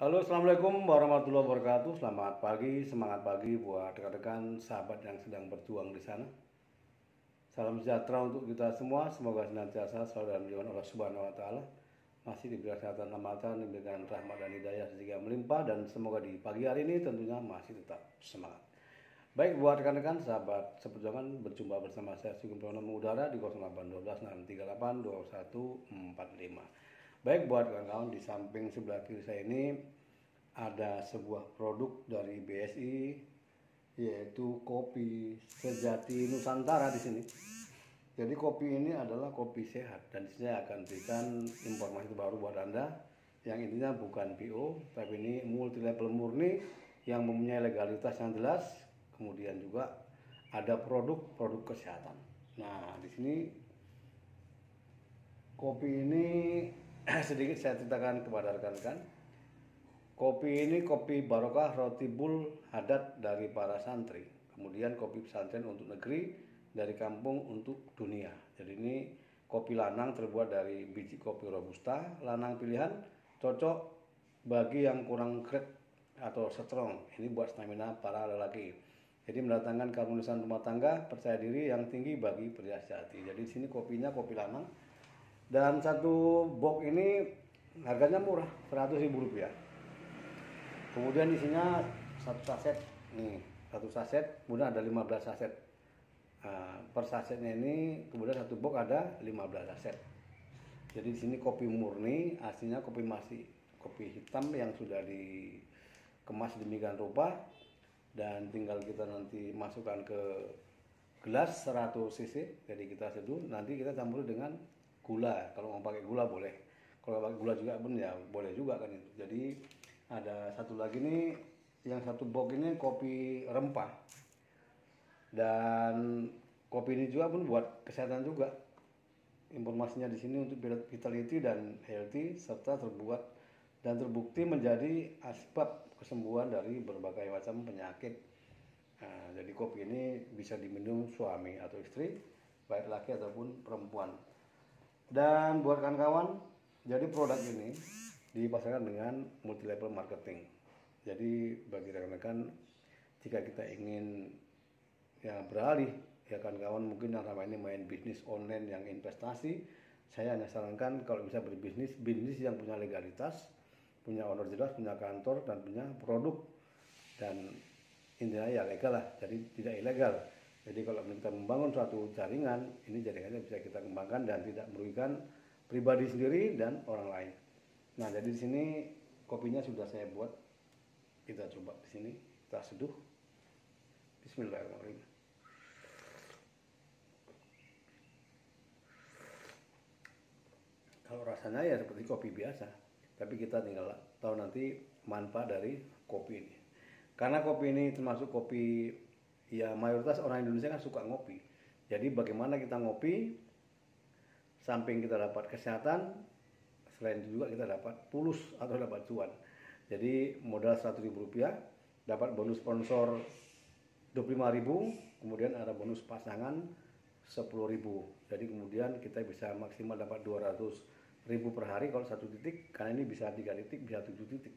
Halo, assalamualaikum warahmatullahi wabarakatuh. Selamat pagi, semangat pagi buat rekan-rekan sahabat yang sedang berjuang di sana. Salam sejahtera untuk kita semua. Semoga senantiasa selalu dalam lindungan Allah Subhanahu Wa Taala. Masih diberi kesehatan, tamatan, diberikan rahmat dan hidayah sehingga melimpah, dan semoga di pagi hari ini tentunya masih tetap semangat. Baik, buat rekan-rekan sahabat seperjuangan, berjumpa bersama saya Sugeng Prayono mengudara di 0812 638 2145. Baik, buat kawan-kawan, di samping sebelah kiri saya ini ada sebuah produk dari BSI, yaitu kopi sejati Nusantara di sini. Jadi kopi ini adalah kopi sehat, dan saya akan berikan informasi baru buat Anda yang intinya bukan PO, tapi ini multi level murni yang mempunyai legalitas yang jelas. Kemudian juga ada produk-produk kesehatan. Nah, di sini kopi ini sedikit saya ceritakan kepada rekan-rekan. Kopi ini kopi barokah roti bul hadat dari para santri. Kemudian kopi pesantren untuk negeri, dari kampung untuk dunia. Jadi ini kopi lanang terbuat dari biji kopi robusta, lanang pilihan, cocok bagi yang kurang grade atau strong. Ini buat stamina para lelaki. Jadi mendatangkan keharmonisan rumah tangga, percaya diri yang tinggi bagi pria sejati. Jadi di sini kopinya kopi lanang. Dan satu box ini harganya murah, Rp100.000. Kemudian isinya satu saset, nih satu saset, kemudian ada 15 saset. Per sasetnya ini kemudian satu box ada 15 saset. Jadi di sini kopi murni, aslinya kopi hitam yang sudah dikemas demikian rupa, dan tinggal kita nanti masukkan ke gelas 100 cc. Jadi kita seduh, nanti kita campur dengan gula. Kalau mau pakai gula boleh, kalau pakai gula juga pun ya boleh juga kan itu. Jadi ada satu lagi nih, yang satu box ini kopi rempah, dan kopi ini juga pun buat kesehatan juga. Informasinya di sini untuk vitality dan healthy, serta terbuat dan terbukti menjadi asbab kesembuhan dari berbagai macam penyakit. Nah, jadi kopi ini bisa diminum suami atau istri, baik laki ataupun perempuan. Dan buat kawan-kawan, jadi produk ini dipasarkan dengan multi level marketing. Jadi bagi rekan-rekan, jika kita ingin beralih, ya kawan-kawan mungkin yang selama ini main bisnis online yang investasi, saya hanya sarankan kalau bisa berbisnis yang punya legalitas, punya owner jelas, punya kantor, dan punya produk, dan intinya ya legal lah, jadi tidak ilegal. Jadi kalau kita membangun suatu jaringan, ini jaringannya bisa kita kembangkan dan tidak merugikan pribadi sendiri dan orang lain. Nah, jadi di sini kopinya sudah saya buat. Kita coba di sini, kita seduh. Bismillahirrahmanirrahim. Kalau rasanya ya seperti kopi biasa, tapi kita tinggal tahu nanti manfaat dari kopi ini. Karena kopi ini termasuk kopi, ya mayoritas orang Indonesia kan suka ngopi. Jadi bagaimana kita ngopi, samping kita dapat kesehatan, selain itu juga kita dapat pulus atau dapat cuan. Jadi modal Rp100.000, dapat bonus sponsor Rp25.000, kemudian ada bonus pasangan Rp10.000. Jadi kemudian kita bisa maksimal dapat Rp200.000 per hari kalau satu titik, karena ini bisa 3 titik, bisa 7 titik.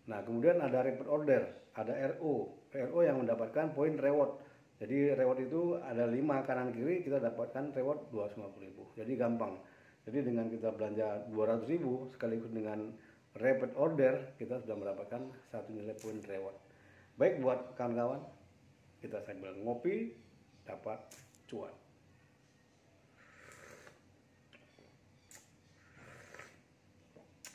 Nah, kemudian ada repeat order, ada RO yang mendapatkan poin reward. Jadi reward itu ada 5 kanan kiri, kita dapatkan reward Rp250.000. Jadi gampang. Jadi dengan kita belanja Rp200.000 sekaligus dengan repeat order, kita sudah mendapatkan satu nilai poin reward. Baik, buat kawan-kawan, kita sambil ngopi dapat cuan.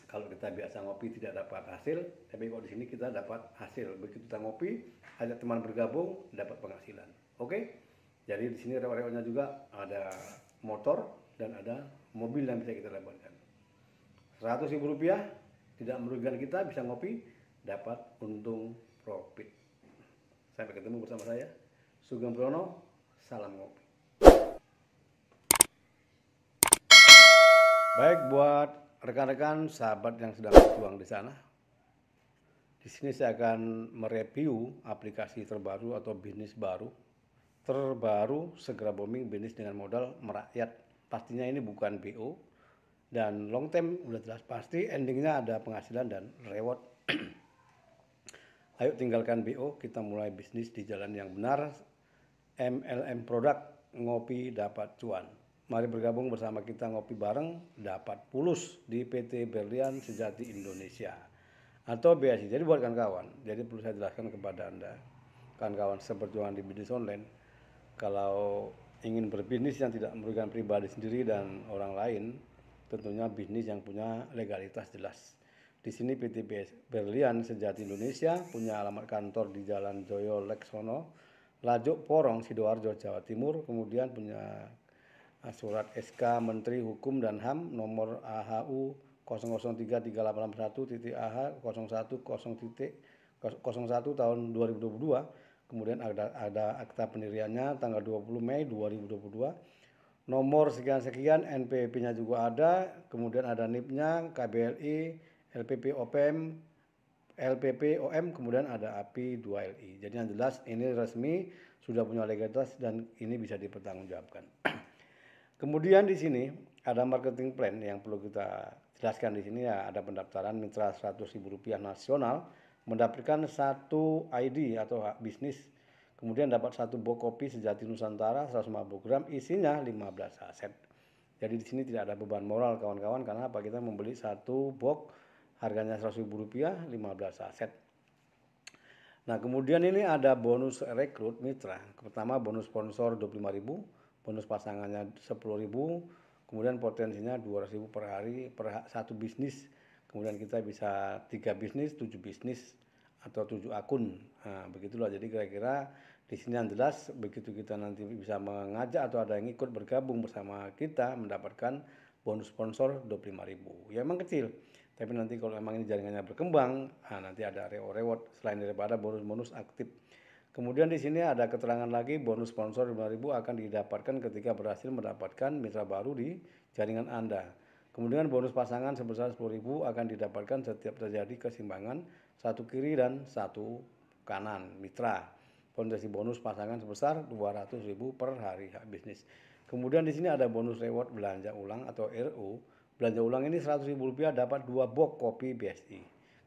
Kalau kita biasa ngopi tidak dapat hasil, tapi kalau di sini kita dapat hasil. Begitu kita ngopi, ajak teman bergabung, dapat penghasilan. Oke? Jadi di sini reward-rewardnya juga ada motor dan ada mobil yang bisa kita dapatkan. Rp100.000 tidak merugikan kita, bisa ngopi, dapat untung profit. Sampai ketemu bersama saya, Sugeng Prayono, salam ngopi. Baik, buat rekan-rekan sahabat yang sedang berjuang di sana, di sini saya akan mereview aplikasi terbaru atau bisnis baru terbaru, segera booming, bisnis dengan modal merakyat. Pastinya ini bukan BO, dan long term udah jelas pasti endingnya ada penghasilan dan reward Ayo tinggalkan BO, kita mulai bisnis di jalan yang benar. MLM produk, ngopi dapat cuan. Mari bergabung bersama kita ngopi bareng, dapat pulus di PT Berlian Sejati Indonesia atau BSI. Jadi buat kawan-kawan, jadi perlu saya jelaskan kepada Anda, kawan-kawan seperjuangan di bisnis online, kalau ingin berbisnis yang tidak merugikan pribadi sendiri dan orang lain, tentunya bisnis yang punya legalitas jelas. Di sini PT Berlian Sejati Indonesia punya alamat kantor di Jalan Joyo Leksono, Lajuk Porong, Sidoarjo, Jawa Timur. Kemudian punya surat SK Menteri Hukum dan HAM nomor AHU 003381.AH 0101 tahun 2022. Kemudian ada akta pendiriannya tanggal 20 Mei 2022. Nomor sekian-sekian, NPWP-nya juga ada, kemudian ada NIP-nya, KBLI, LPP OPM, LPP OM, kemudian ada API 2LI. Jadi yang jelas ini resmi, sudah punya legalitas dan ini bisa dipertanggungjawabkan. Kemudian di sini ada marketing plan yang perlu kita jelaskan di sini, ya ada pendaftaran mitra Rp100.000 nasional, mendapatkan satu ID atau hak bisnis. Kemudian dapat satu box kopi Sejati Nusantara 150 gram, isinya 15 aset. Jadi di sini tidak ada beban moral kawan-kawan, karena apa, kita membeli satu box harganya Rp100.000, 15 aset. Nah, kemudian ini ada bonus rekrut mitra. Pertama bonus sponsor 25.000, bonus pasangannya 10.000, kemudian potensinya 200.000 per hari per satu bisnis. Kemudian kita bisa 3 bisnis, 7 bisnis atau 7 akun. Nah, begitulah. Jadi kira-kira di sini yang jelas, begitu kita nanti bisa mengajak atau ada yang ikut bergabung bersama kita, mendapatkan bonus sponsor 25.000. Ya emang kecil, tapi nanti kalau memang ini jaringannya berkembang, nanti ada reward selain daripada bonus-bonus aktif. Kemudian di sini ada keterangan lagi, bonus sponsor 5.000 akan didapatkan ketika berhasil mendapatkan mitra baru di jaringan Anda. Kemudian bonus pasangan sebesar 10.000 akan didapatkan setiap terjadi keseimbangan satu kiri dan satu kanan mitra. Potensi bonus pasangan sebesar 200.000 per hari hak bisnis. Kemudian di sini ada bonus reward belanja ulang atau RO. Belanja ulang ini Rp100.000 dapat 2 box kopi BSI.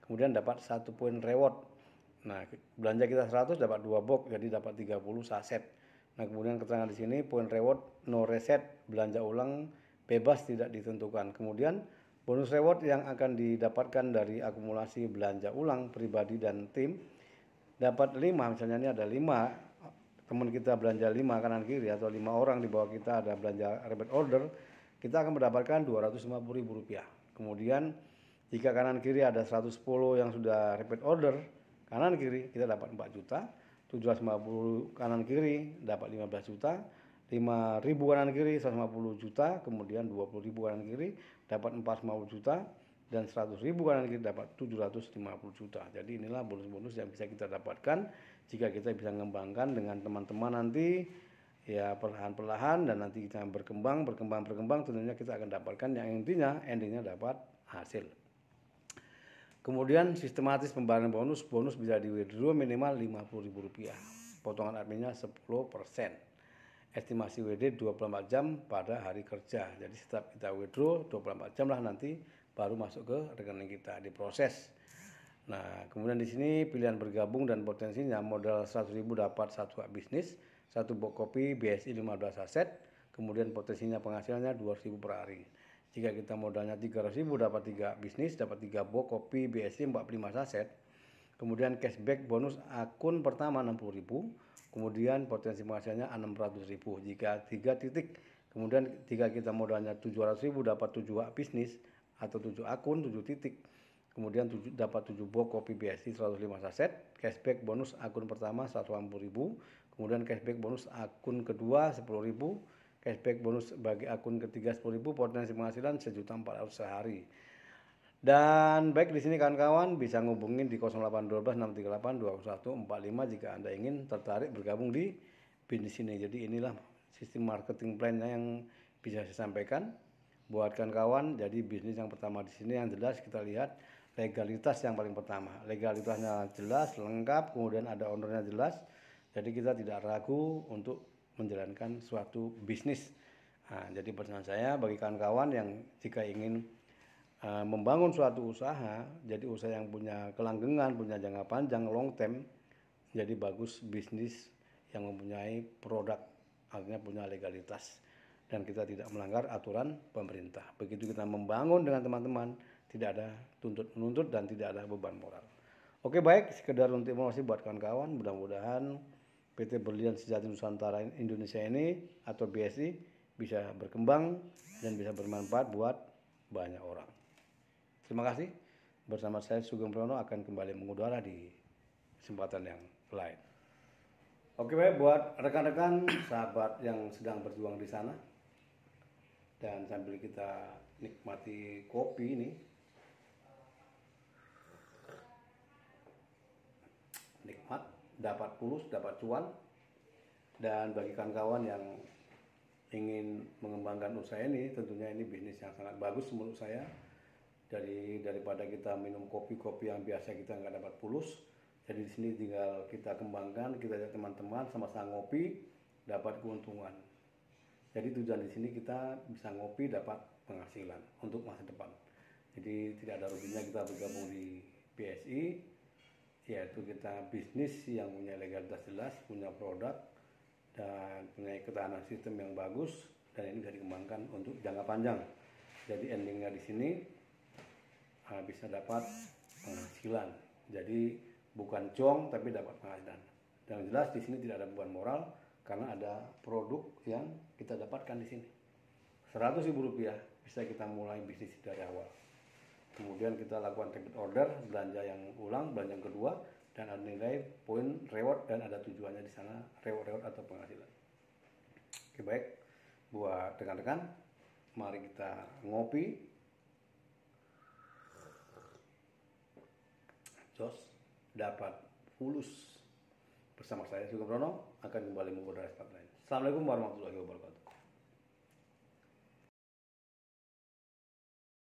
Kemudian dapat 1 poin reward. Nah, belanja kita 100 dapat 2 box, jadi dapat 30 saset. Nah, kemudian keterangan di sini poin reward no reset, belanja ulang bebas tidak ditentukan. Kemudian bonus reward yang akan didapatkan dari akumulasi belanja ulang pribadi dan tim dapat 5, misalnya ini ada 5 teman kita belanja 5 kanan kiri atau 5 orang di bawah kita ada belanja repeat order, kita akan mendapatkan Rp250.000. Kemudian jika kanan kiri ada 110 yang sudah repeat order kanan kiri, kita dapat 4 juta, 750 kanan kiri dapat 15 juta, 5.000 kanan kiri 150 juta, kemudian 20.000 kanan kiri dapat 450 juta, dan 100.000 kanan kiri dapat 750 juta. Jadi inilah bonus-bonus yang bisa kita dapatkan jika kita bisa mengembangkan dengan teman-teman nanti, ya perlahan-perlahan, dan nanti kita berkembang tentunya kita akan dapatkan yang intinya endingnya dapat hasil. Kemudian sistematis pembayaran bonus bisa di withdraw minimal Rp50.000, potongan adminnya 10%. Estimasi WD 24 jam pada hari kerja. Jadi setiap kita withdraw 24 jam lah nanti baru masuk ke rekening kita diproses. Nah, kemudian di sini pilihan bergabung dan potensinya, modal 100.000 dapat satu hak bisnis, satu box kopi BSI 15 aset, kemudian potensinya penghasilannya 200.000 per hari. Jika kita modalnya 300.000 dapat 3 bisnis, dapat 3 box kopi BSI 45 aset. Kemudian cashback bonus akun pertama 60.000, kemudian potensi penghasilannya 600.000. Jika 3 titik, kemudian jika kita modalnya 700.000 dapat 7 hak bisnis atau 7 akun, 7 titik. Kemudian dapat 7 box kopi BSI 105 saset, cashback bonus akun pertama 180.000, kemudian cashback bonus akun kedua 10.000, cashback bonus bagi akun ketiga 10.000, potensi penghasilan 1.400.000 sehari. Dan baik, di sini kawan-kawan bisa ngubungin di 0812 638 2145 jika Anda ingin tertarik bergabung di bisnis ini. Jadi inilah sistem marketing plan yang bisa saya sampaikan buat kawan-kawan. Jadi bisnis yang pertama di sini yang jelas kita lihat legalitas yang paling pertama. Legalitasnya jelas, lengkap, kemudian ada ownernya jelas. Jadi kita tidak ragu untuk menjalankan suatu bisnis. Nah, jadi pesan saya bagi kawan-kawan yang jika ingin membangun suatu usaha, jadi usaha yang punya kelanggengan, punya jangka panjang, long term, jadi bagus bisnis yang mempunyai produk, artinya punya legalitas, dan kita tidak melanggar aturan pemerintah. Begitu kita membangun dengan teman-teman, tidak ada tuntut-menuntut dan tidak ada beban moral. Oke, baik, sekedar untuk informasi buat kawan-kawan, mudah-mudahan PT Berlian Sejati Nusantara Indonesia ini atau BSI bisa berkembang dan bisa bermanfaat buat banyak orang. Terima kasih. Bersama saya Sugeng Prayono akan kembali mengudara di kesempatan yang lain. Oke, baik, buat rekan-rekan sahabat yang sedang berjuang di sana, dan sambil kita nikmati kopi ini, nikmat, dapat pulus, dapat cuan. Dan bagi kawan-kawan yang ingin mengembangkan usaha ini, tentunya ini bisnis yang sangat bagus menurut saya. Daripada kita minum kopi-kopi yang biasa kita nggak dapat pulus, jadi di sini tinggal kita kembangkan, kita ajak teman-teman sama-sama ngopi, dapat keuntungan. Jadi tujuan di sini kita bisa ngopi, dapat penghasilan untuk masa depan. Jadi tidak ada ruginya kita bergabung di BSI, yaitu kita bisnis yang punya legalitas jelas, punya produk, dan punya ketahanan sistem yang bagus, dan ini bisa dikembangkan untuk jangka panjang. Jadi endingnya di sini bisa dapat penghasilan. Jadi bukan cong tapi dapat penghasilan. Dan jelas di sini tidak ada beban moral karena ada produk yang kita dapatkan di sini. Rp100.000 bisa kita mulai bisnis dari awal. Kemudian kita lakukan repeat order, belanja yang ulang, belanja yang kedua, dan ada nilai poin reward dan ada tujuannya di sana, reward atau penghasilan. Oke, baik, buat rekan-rekan, mari kita ngopi. Jos dapat fulus. Bersama saya Sugeng Prayono akan kembali mengudara tempat lain. Assalamualaikum warahmatullahi wabarakatuh.